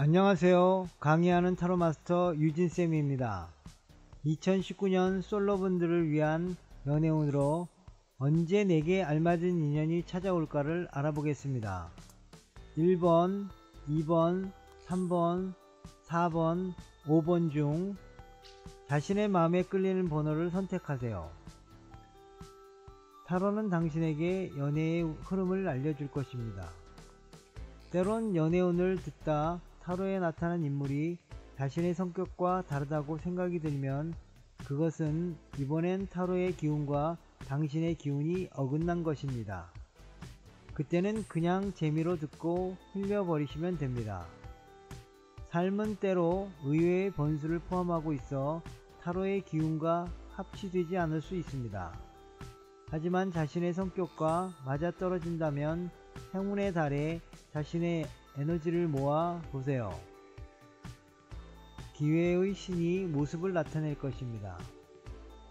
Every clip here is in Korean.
안녕하세요. 강의하는 타로마스터 유진쌤입니다. 2019년 솔로분들을 위한 연애운으로 언제 내게 알맞은 인연이 찾아올까를 알아보겠습니다. 1번, 2번, 3번, 4번, 5번 중 자신의 마음에 끌리는 번호를 선택하세요. 타로는 당신에게 연애의 흐름을 알려줄 것입니다. 때론 연애운을 듣다 타로에 나타난 인물이 자신의 성격과 다르다고 생각이 들면 그것은 이번엔 타로의 기운과 당신의 기운이 어긋난 것입니다. 그때는 그냥 재미로 듣고 흘려버리시면 됩니다. 삶은 때로 의외의 번수를 포함하고 있어 타로의 기운과 합치되지 않을 수 있습니다. 하지만 자신의 성격과 맞아떨어진다면 행운의 달에 자신의 에너지를 모아 보세요. 기회의 신이 모습을 나타낼 것입니다.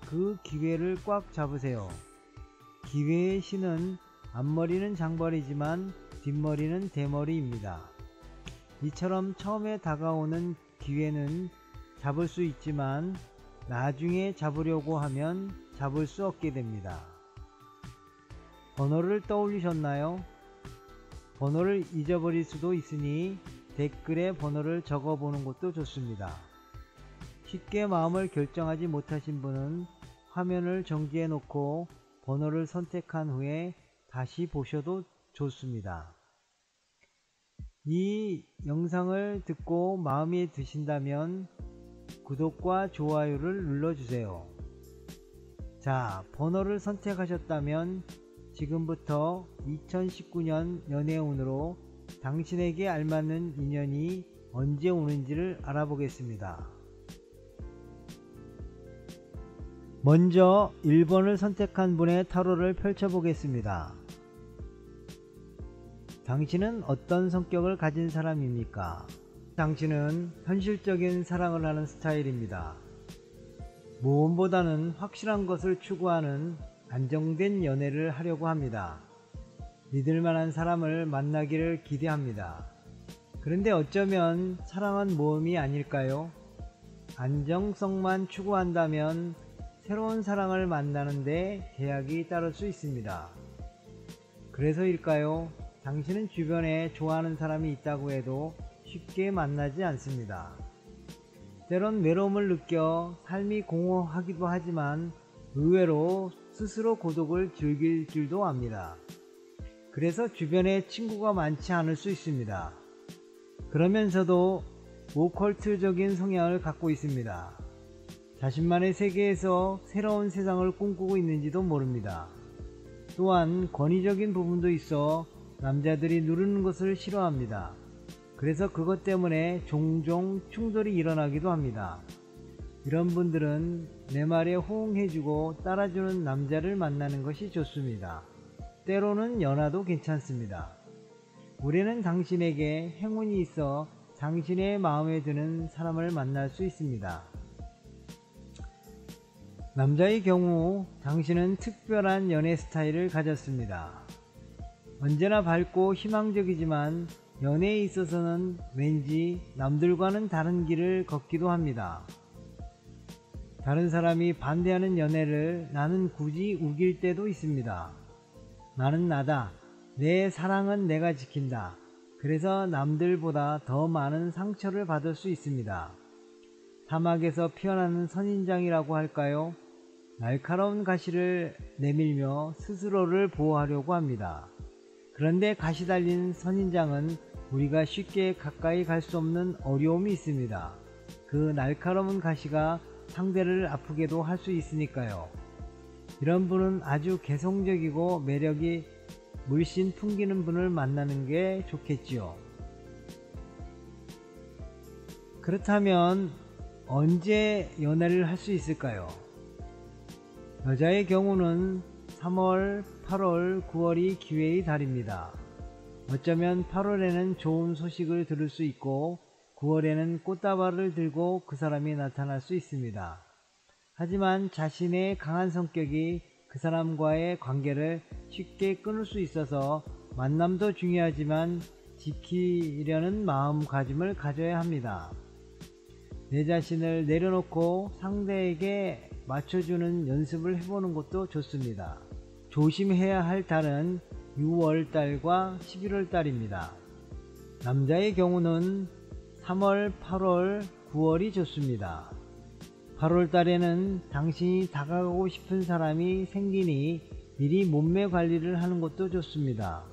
그 기회를 꽉 잡으세요. 기회의 신은 앞머리는 장벌이지만 뒷머리는 대머리입니다. 이처럼 처음에 다가오는 기회는 잡을 수 있지만 나중에 잡으려고 하면 잡을 수 없게 됩니다. 번호를 떠올리셨나요? 번호를 잊어버릴 수도 있으니 댓글에 번호를 적어보는 것도 좋습니다. 쉽게 마음을 결정하지 못하신 분은 화면을 정지해 놓고 번호를 선택한 후에 다시 보셔도 좋습니다. 이 영상을 듣고 마음에 드신다면 구독과 좋아요를 눌러주세요. 자, 번호를 선택하셨다면 지금부터 2019년 연애운으로 당신에게 알맞는 인연이 언제 오는지를 알아보겠습니다. 먼저 1번을 선택한 분의 타로를 펼쳐보겠습니다. 당신은 어떤 성격을 가진 사람입니까? 당신은 현실적인 사랑을 하는 스타일입니다. 무엇보다는 확실한 것을 추구하는 안정된 연애를 하려고 합니다. 믿을만한 사람을 만나기를 기대합니다. 그런데 어쩌면 사랑은 모험이 아닐까요? 안정성만 추구한다면 새로운 사랑을 만나는데 제약이 따를 수 있습니다. 그래서일까요? 당신은 주변에 좋아하는 사람이 있다고 해도 쉽게 만나지 않습니다. 때론 외로움을 느껴 삶이 공허하기도 하지만 의외로 스스로 고독을 즐길 줄도 압니다. 그래서 주변에 친구가 많지 않을 수 있습니다. 그러면서도 오컬트적인 성향을 갖고 있습니다. 자신만의 세계에서 새로운 세상을 꿈꾸고 있는지도 모릅니다. 또한 권위적인 부분도 있어 남자들이 누르는 것을 싫어합니다. 그래서 그것 때문에 종종 충돌이 일어나기도 합니다. 이런 분들은 내 말에 호응해주고 따라주는 남자를 만나는 것이 좋습니다. 때로는 연하도 괜찮습니다. 올해는 당신에게 행운이 있어 당신의 마음에 드는 사람을 만날 수 있습니다. 남자의 경우 당신은 특별한 연애 스타일을 가졌습니다. 언제나 밝고 희망적이지만 연애에 있어서는 왠지 남들과는 다른 길을 걷기도 합니다. 다른 사람이 반대하는 연애를 나는 굳이 우길 때도 있습니다. 나는 나다. 내 사랑은 내가 지킨다. 그래서 남들보다 더 많은 상처를 받을 수 있습니다. 사막에서 피어나는 선인장이라고 할까요? 날카로운 가시를 내밀며 스스로를 보호하려고 합니다. 그런데 가시 달린 선인장은 우리가 쉽게 가까이 갈 수 없는 어려움이 있습니다. 그 날카로운 가시가 상대를 아프게도 할 수 있으니까요. 이런 분은 아주 개성적이고 매력이 물씬 풍기는 분을 만나는 게 좋겠지요. 그렇다면 언제 연애를 할 수 있을까요? 여자의 경우는 3월, 8월, 9월이 기회의 달입니다. 어쩌면 8월에는 좋은 소식을 들을 수 있고 9월에는 꽃다발을 들고 그 사람이 나타날 수 있습니다. 하지만 자신의 강한 성격이 그 사람과의 관계를 쉽게 끊을 수 있어서 만남도 중요하지만 지키려는 마음가짐을 가져야 합니다. 내 자신을 내려놓고 상대에게 맞춰주는 연습을 해보는 것도 좋습니다. 조심해야 할 달은 6월달과 11월달입니다. 남자의 경우는 3월, 8월, 9월이 좋습니다. 8월달에는 당신이 다가가고 싶은 사람이 생기니 미리 몸매 관리를 하는 것도 좋습니다.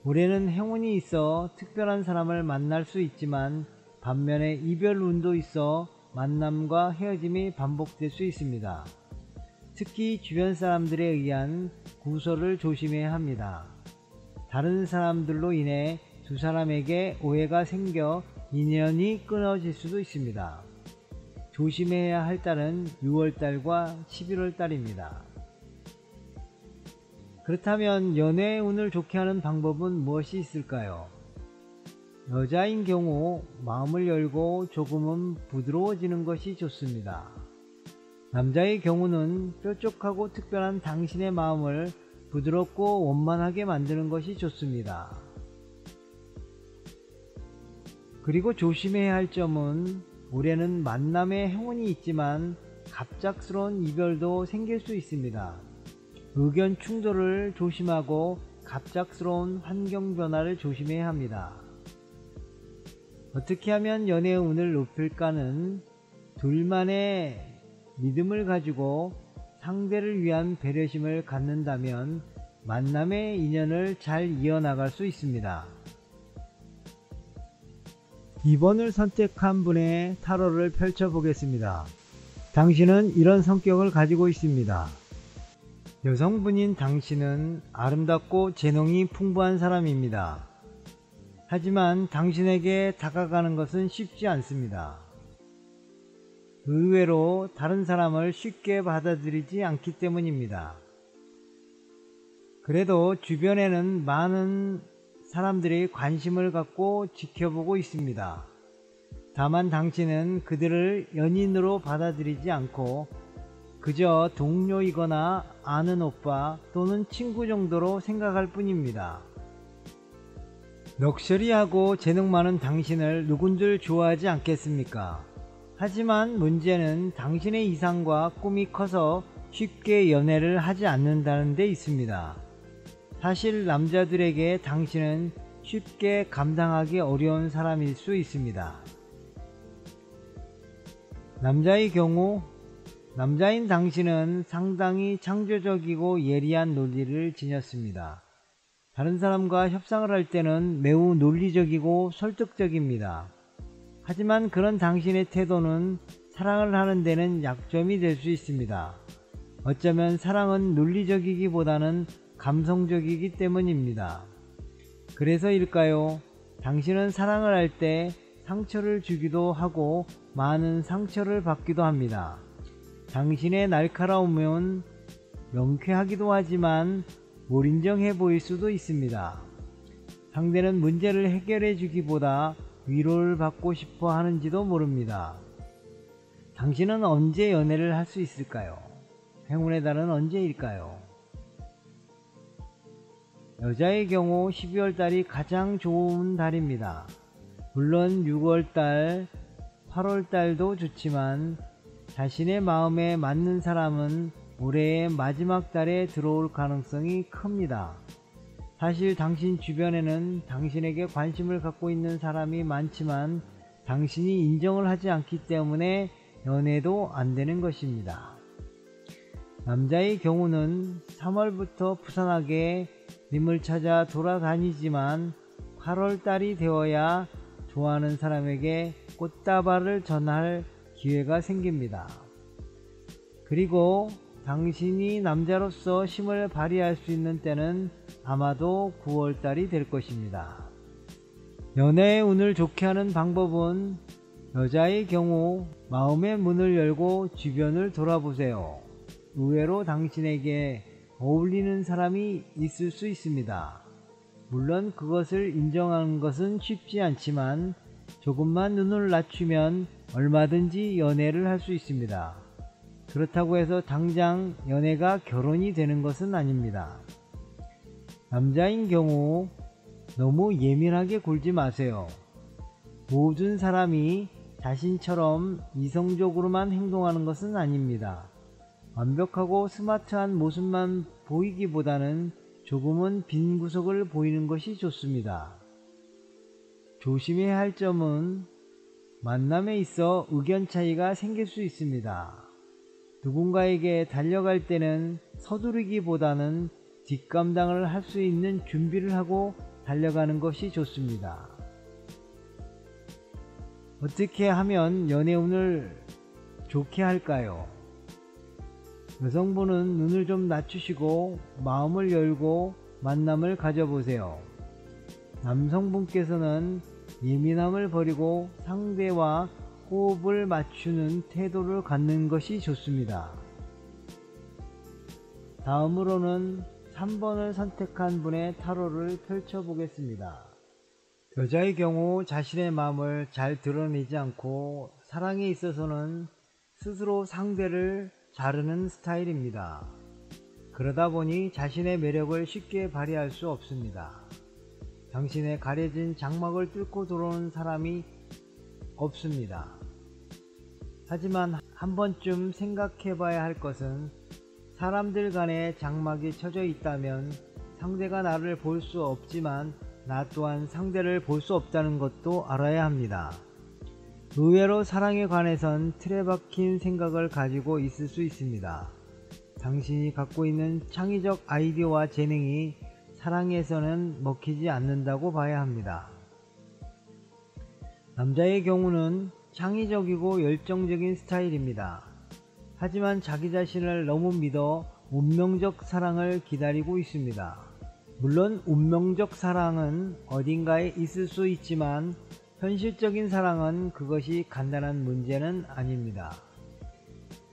올해는 행운이 있어 특별한 사람을 만날 수 있지만 반면에 이별운도 있어 만남과 헤어짐이 반복될 수 있습니다. 특히 주변 사람들에 의한 구설을 조심해야 합니다. 다른 사람들로 인해 두 사람에게 오해가 생겨 인연이 끊어질 수도 있습니다. 조심해야 할 달은 6월달과 11월달입니다. 그렇다면 연애의 운을 좋게 하는 방법은 무엇이 있을까요? 여자인 경우 마음을 열고 조금은 부드러워지는 것이 좋습니다. 남자의 경우는 뾰족하고 특별한 당신의 마음을 부드럽고 원만하게 만드는 것이 좋습니다. 그리고 조심해야 할 점은 올해는 만남의 행운이 있지만 갑작스러운 이별도 생길 수 있습니다. 의견 충돌을 조심하고 갑작스러운 환경 변화를 조심해야 합니다. 어떻게 하면 연애의 운을 높일까는 둘만의 믿음을 가지고 상대를 위한 배려심을 갖는다면 만남의 인연을 잘 이어나갈 수 있습니다. 2번을 선택한 분의 타로를 펼쳐보겠습니다. 당신은 이런 성격을 가지고 있습니다. 여성분인 당신은 아름답고 재능이 풍부한 사람입니다. 하지만 당신에게 다가가는 것은 쉽지 않습니다. 의외로 다른 사람을 쉽게 받아들이지 않기 때문입니다. 그래도 주변에는 많은 사람들이 관심을 갖고 지켜보고 있습니다. 다만 당신은 그들을 연인으로 받아들이지 않고 그저 동료이거나 아는 오빠 또는 친구 정도로 생각할 뿐입니다. 럭셔리하고 재능 많은 당신을 누군들 좋아하지 않겠습니까? 하지만 문제는 당신의 이상과 꿈이 커서 쉽게 연애를 하지 않는다는 데 있습니다. 사실 남자들에게 당신은 쉽게 감당하기 어려운 사람일 수 있습니다. 남자의 경우, 남자인 당신은 상당히 창조적이고 예리한 논리를 지녔습니다. 다른 사람과 협상을 할 때는 매우 논리적이고 설득적입니다. 하지만 그런 당신의 태도는 사랑을 하는 데는 약점이 될 수 있습니다. 어쩌면 사랑은 논리적이기보다는 감성적이기 때문입니다. 그래서일까요? 당신은 사랑을 할 때 상처를 주기도 하고 많은 상처를 받기도 합니다. 당신의 날카로움은 명쾌하기도 하지만 몰인정해 보일 수도 있습니다. 상대는 문제를 해결해 주기보다 위로를 받고 싶어 하는지도 모릅니다. 당신은 언제 연애를 할 수 있을까요? 행운의 달은 언제일까요? 여자의 경우 12월달이 가장 좋은 달입니다. 물론 6월달, 8월달도 좋지만 자신의 마음에 맞는 사람은 올해의 마지막 달에 들어올 가능성이 큽니다. 사실 당신 주변에는 당신에게 관심을 갖고 있는 사람이 많지만 당신이 인정을 하지 않기 때문에 연애도 안 되는 것입니다. 남자의 경우는 3월부터 부산하게 님을 찾아 돌아다니지만 8월달이 되어야 좋아하는 사람에게 꽃다발을 전할 기회가 생깁니다. 그리고 당신이 남자로서 힘을 발휘할 수 있는 때는 아마도 9월달이 될 것입니다. 연애의 운을 좋게 하는 방법은 여자의 경우 마음의 문을 열고 주변을 돌아보세요. 의외로 당신에게 어울리는 사람이 있을 수 있습니다. 물론 그것을 인정하는 것은 쉽지 않지만 조금만 눈을 낮추면 얼마든지 연애를 할 수 있습니다. 그렇다고 해서 당장 연애가 결혼이 되는 것은 아닙니다. 남자인 경우 너무 예민하게 굴지 마세요. 모든 사람이 자신처럼 이성적으로만 행동하는 것은 아닙니다. 완벽하고 스마트한 모습만 보이기보다는 조금은 빈 구석을 보이는 것이 좋습니다. 조심해야 할 점은 만남에 있어 의견 차이가 생길 수 있습니다. 누군가에게 달려갈 때는 서두르기보다는 뒷감당을 할 수 있는 준비를 하고 달려가는 것이 좋습니다. 어떻게 하면 연애운을 좋게 할까요? 여성분은 눈을 좀 낮추시고 마음을 열고 만남을 가져보세요. 남성분께서는 예민함을 버리고 상대와 호흡을 맞추는 태도를 갖는 것이 좋습니다. 다음으로는 3번을 선택한 분의 타로를 펼쳐보겠습니다. 여자의 경우 자신의 마음을 잘 드러내지 않고 사랑에 있어서는 스스로 상대를 자르는 스타일입니다. 그러다 보니 자신의 매력을 쉽게 발휘할 수 없습니다. 당신의 가려진 장막을 뚫고 들어오는 사람이 없습니다. 하지만 한 번쯤 생각해 봐야 할 것은 사람들 간에 장막이 쳐져 있다면 상대가 나를 볼 수 없지만 나 또한 상대를 볼 수 없다는 것도 알아야 합니다. 의외로 사랑에 관해선 틀에 박힌 생각을 가지고 있을 수 있습니다. 당신이 갖고 있는 창의적 아이디어와 재능이 사랑에서는 먹히지 않는다고 봐야 합니다. 남자의 경우는 창의적이고 열정적인 스타일입니다. 하지만 자기 자신을 너무 믿어 운명적 사랑을 기다리고 있습니다. 물론 운명적 사랑은 어딘가에 있을 수 있지만 현실적인 사랑은 그것이 간단한 문제는 아닙니다.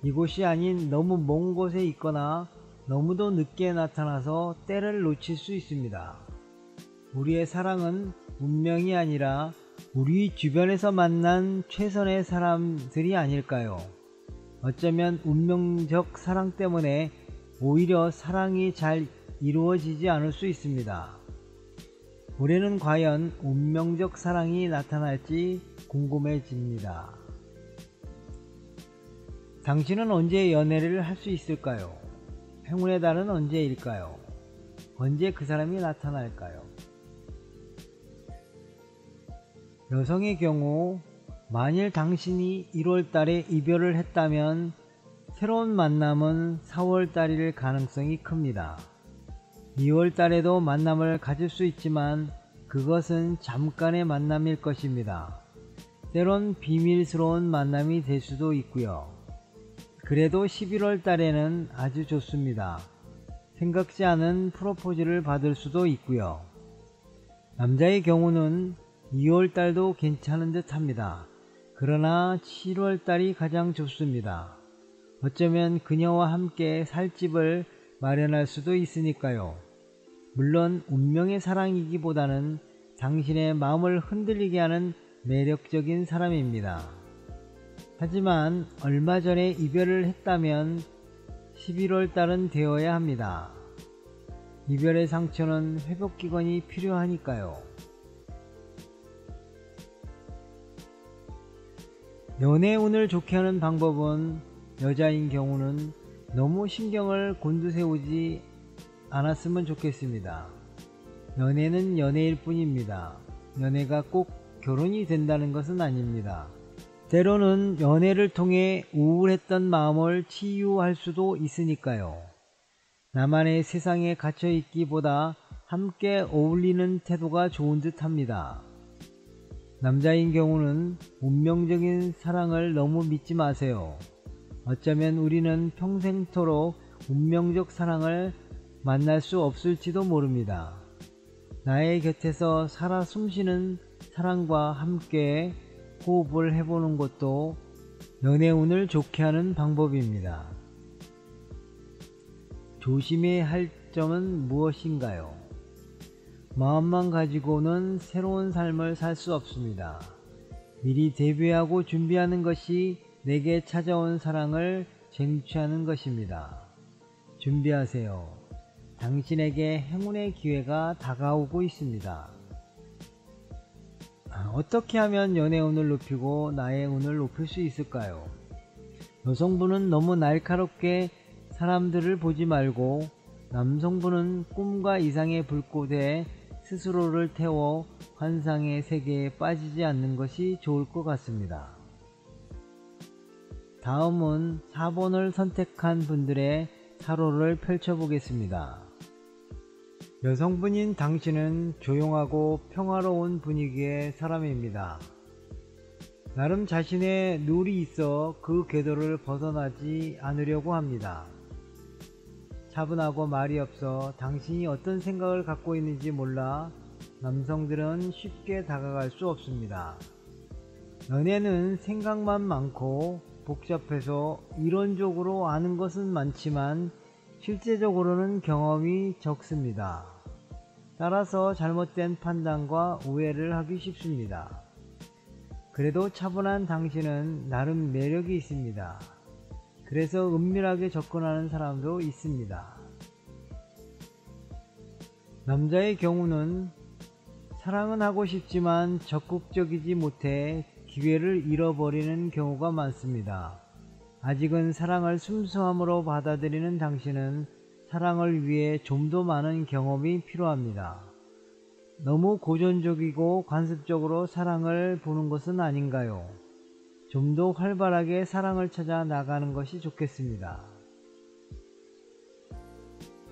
이곳이 아닌 너무 먼 곳에 있거나 너무도 늦게 나타나서 때를 놓칠 수 있습니다. 우리의 사랑은 운명이 아니라 우리 주변에서 만난 최선의 사람들이 아닐까요? 어쩌면 운명적 사랑 때문에 오히려 사랑이 잘 이루어지지 않을 수 있습니다. 올해는 과연 운명적 사랑이 나타날지 궁금해집니다. 당신은 언제 연애를 할 수 있을까요? 행운의 달은 언제일까요? 언제 그 사람이 나타날까요? 여성의 경우 만일 당신이 1월달에 이별을 했다면 새로운 만남은 4월달일 가능성이 큽니다. 2월달에도 만남을 가질 수 있지만 그것은 잠깐의 만남일 것입니다. 때론 비밀스러운 만남이 될 수도 있고요. 그래도 11월달에는 아주 좋습니다. 생각지 않은 프로포즈를 받을 수도 있고요. 남자의 경우는 2월달도 괜찮은 듯 합니다. 그러나 7월달이 가장 좋습니다. 어쩌면 그녀와 함께 살 집을 마련할 수도 있으니까요. 물론 운명의 사랑이기보다는 당신의 마음을 흔들리게 하는 매력적인 사람입니다. 하지만 얼마 전에 이별을 했다면 11월달은 되어야 합니다. 이별의 상처는 회복기간이 필요하니까요. 연애 운을 좋게 하는 방법은 여자인 경우는 너무 신경을 곤두세우지 않았으면 좋겠습니다. 연애는 연애일 뿐입니다. 연애가 꼭 결혼이 된다는 것은 아닙니다. 때로는 연애를 통해 우울했던 마음을 치유할 수도 있으니까요. 나만의 세상에 갇혀있기보다 함께 어울리는 태도가 좋은 듯 합니다. 남자인 경우는 운명적인 사랑을 너무 믿지 마세요. 어쩌면 우리는 평생토록 운명적 사랑을 만날 수 없을지도 모릅니다. 나의 곁에서 살아 숨쉬는 사랑과 함께 호흡을 해보는 것도 연애운을 좋게 하는 방법입니다. 조심해야 할 점은 무엇인가요? 마음만 가지고는 새로운 삶을 살 수 없습니다. 미리 대비하고 준비하는 것이 내게 찾아온 사랑을 쟁취하는 것입니다. 준비하세요. 당신에게 행운의 기회가 다가오고 있습니다. 어떻게 하면 연애 운을 높이고 나의 운을 높일 수 있을까요? 여성분은 너무 날카롭게 사람들을 보지 말고 남성분은 꿈과 이상의 불꽃에 스스로를 태워 환상의 세계에 빠지지 않는 것이 좋을 것 같습니다. 다음은 4번을 선택한 분들의 타로를 펼쳐보겠습니다. 여성분인 당신은 조용하고 평화로운 분위기의 사람입니다. 나름 자신의 룰이 있어 그 궤도를 벗어나지 않으려고 합니다. 차분하고 말이 없어 당신이 어떤 생각을 갖고 있는지 몰라 남성들은 쉽게 다가갈 수 없습니다. 연애는 생각만 많고 복잡해서 이론적으로 아는 것은 많지만 실제적으로는 경험이 적습니다. 따라서 잘못된 판단과 오해를 하기 쉽습니다. 그래도 차분한 당신은 나름 매력이 있습니다. 그래서 은밀하게 접근하는 사람도 있습니다. 남자의 경우는 사랑은 하고 싶지만 적극적이지 못해 기회를 잃어버리는 경우가 많습니다. 아직은 사랑을 순수함으로 받아들이는 당신은 사랑을 위해 좀 더 많은 경험이 필요합니다. 너무 고전적이고 관습적으로 사랑을 보는 것은 아닌가요? 좀 더 활발하게 사랑을 찾아 나가는 것이 좋겠습니다.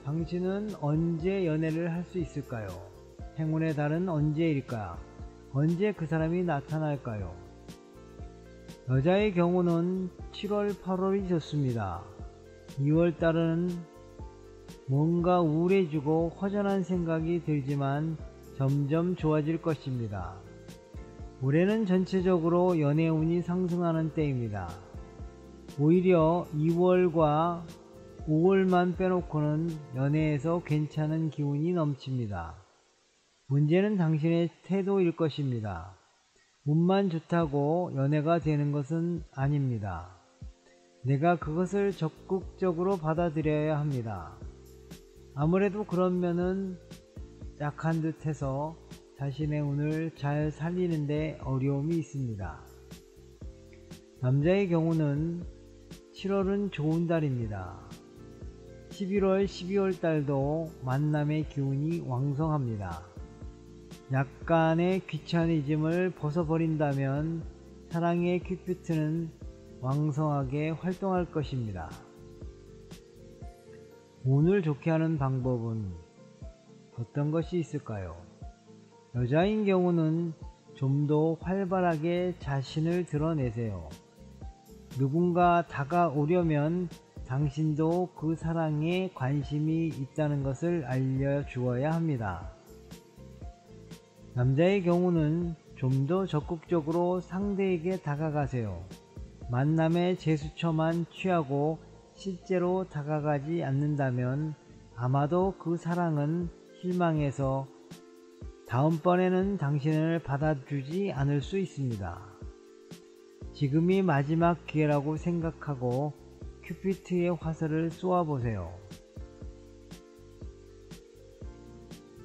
당신은 언제 연애를 할 수 있을까요? 행운의 달은 언제일까? 언제 그 사람이 나타날까요? 여자의 경우는 7월, 8월이 좋습니다. 2월달은 뭔가 우울해지고 허전한 생각이 들지만 점점 좋아질 것입니다. 올해는 전체적으로 연애운이 상승하는 때입니다. 오히려 2월과 5월만 빼놓고는 연애에서 괜찮은 기운이 넘칩니다. 문제는 당신의 태도일 것입니다. 운만 좋다고 연애가 되는 것은 아닙니다. 내가 그것을 적극적으로 받아들여야 합니다. 아무래도 그런 면은 약한 듯해서 자신의 운을 잘 살리는데 어려움이 있습니다. 남자의 경우는 7월은 좋은 달입니다. 11월, 12월 달도 만남의 기운이 왕성합니다. 약간의 귀차니즘을 벗어버린다면 사랑의 큐피트는 왕성하게 활동할 것입니다. 운을 좋게 하는 방법은 어떤 것이 있을까요? 여자인 경우는 좀 더 활발하게 자신을 드러내세요. 누군가 다가오려면 당신도 그 사랑에 관심이 있다는 것을 알려주어야 합니다. 남자의 경우는 좀 더 적극적으로 상대에게 다가가세요. 만남의 제스처만 취하고 실제로 다가가지 않는다면 아마도 그 사랑은 실망해서 다음번에는 당신을 받아주지 않을 수 있습니다. 지금이 마지막 기회라고 생각하고 큐피트의 화살을 쏘아보세요.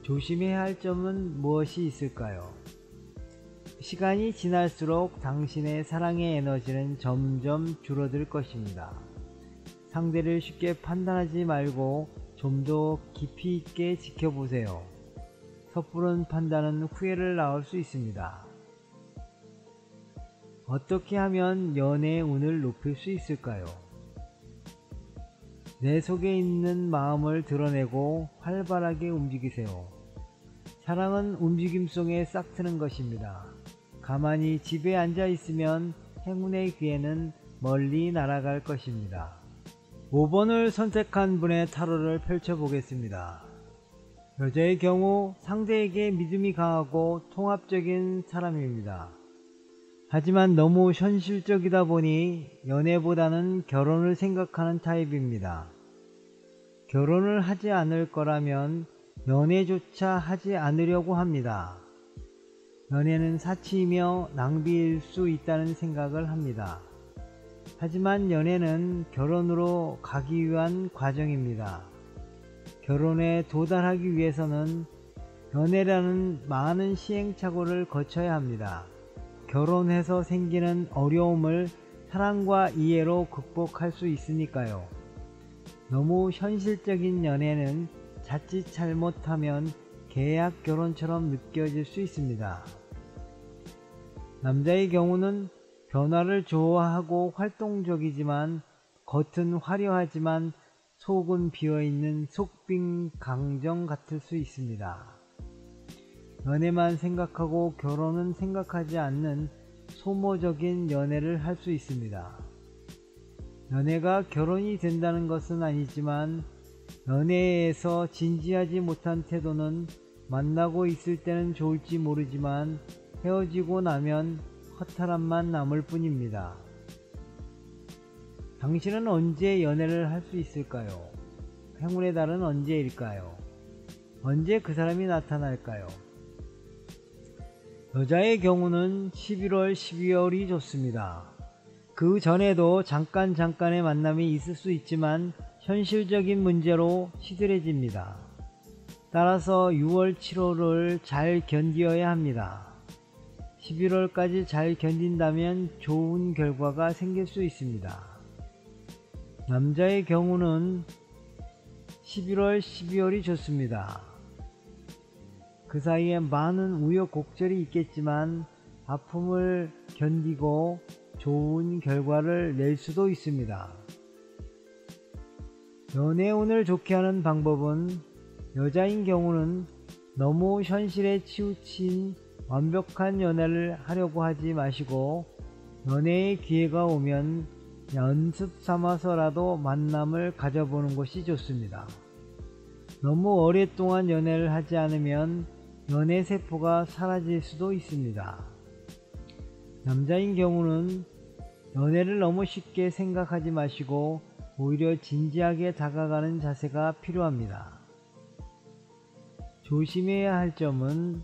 조심해야 할 점은 무엇이 있을까요? 시간이 지날수록 당신의 사랑의 에너지는 점점 줄어들 것입니다. 상대를 쉽게 판단하지 말고 좀 더 깊이 있게 지켜보세요. 섣부른 판단은 후회를 낳을 수 있습니다. 어떻게 하면 연애의 운을 높일 수 있을까요? 내 속에 있는 마음을 드러내고 활발하게 움직이세요. 사랑은 움직임 속에 싹트는 것입니다. 가만히 집에 앉아 있으면 행운의 기회는 멀리 날아갈 것입니다. 5번을 선택한 분의 타로를 펼쳐보겠습니다. 여자의 경우 상대에게 믿음이 강하고 통합적인 사람입니다. 하지만 너무 현실적이다 보니 연애보다는 결혼을 생각하는 타입입니다. 결혼을 하지 않을 거라면 연애조차 하지 않으려고 합니다. 연애는 사치이며 낭비일 수 있다는 생각을 합니다. 하지만 연애는 결혼으로 가기 위한 과정입니다. 결혼에 도달하기 위해서는 연애라는 많은 시행착오를 거쳐야 합니다. 결혼해서 생기는 어려움을 사랑과 이해로 극복할 수 있으니까요. 너무 현실적인 연애는 자칫 잘못하면 계약 결혼처럼 느껴질 수 있습니다. 남자의 경우는 변화를 좋아하고 활동적이지만 겉은 화려하지만 속은 비어있는 속빈 강정 같을 수 있습니다. 연애만 생각하고 결혼은 생각하지 않는 소모적인 연애를 할 수 있습니다. 연애가 결혼이 된다는 것은 아니지만 연애에서 진지하지 못한 태도는 만나고 있을 때는 좋을지 모르지만 헤어지고 나면 허탈함만 남을 뿐입니다. 당신은 언제 연애를 할 수 있을까요? 행운의 달은 언제일까요? 언제 그 사람이 나타날까요? 여자의 경우는 11월, 12월이 좋습니다. 그 전에도 잠깐의 만남이 있을 수 있지만 현실적인 문제로 시들해집니다. 따라서 6월, 7월을 잘 견뎌야 합니다. 11월까지 잘 견딘다면 좋은 결과가 생길 수 있습니다. 남자의 경우는 11월, 12월이 좋습니다. 그 사이에 많은 우여곡절이 있겠지만 아픔을 견디고 좋은 결과를 낼 수도 있습니다. 연애운을 좋게 하는 방법은 여자인 경우는 너무 현실에 치우친 완벽한 연애를 하려고 하지 마시고 연애의 기회가 오면 연습 삼아서라도 만남을 가져보는 것이 좋습니다. 너무 오랫동안 연애를 하지 않으면 연애 세포가 사라질 수도 있습니다. 남자인 경우는 연애를 너무 쉽게 생각하지 마시고 오히려 진지하게 다가가는 자세가 필요합니다. 조심해야 할 점은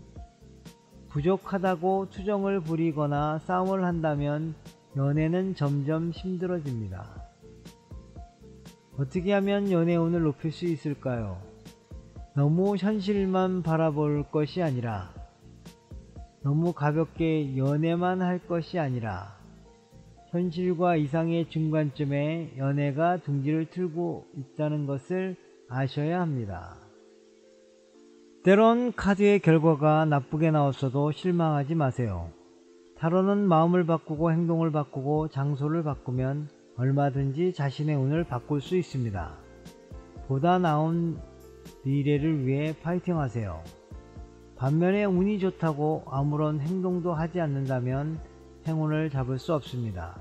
부족하다고 투정을 부리거나 싸움을 한다면 연애는 점점 힘들어집니다. 어떻게 하면 연애운을 높일 수 있을까요? 너무 현실만 바라볼 것이 아니라 너무 가볍게 연애만 할 것이 아니라 현실과 이상의 중간점에 연애가 둥지를 틀고 있다는 것을 아셔야 합니다. 때론 카드의 결과가 나쁘게 나왔어도 실망하지 마세요. 타로는 마음을 바꾸고 행동을 바꾸고 장소를 바꾸면 얼마든지 자신의 운을 바꿀 수 있습니다. 보다 나은 미래를 위해 파이팅 하세요. 반면에 운이 좋다고 아무런 행동도 하지 않는다면 행운을 잡을 수 없습니다.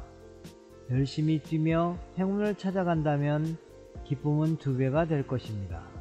열심히 뛰며 행운을 찾아간다면 기쁨은 2배가 될 것입니다.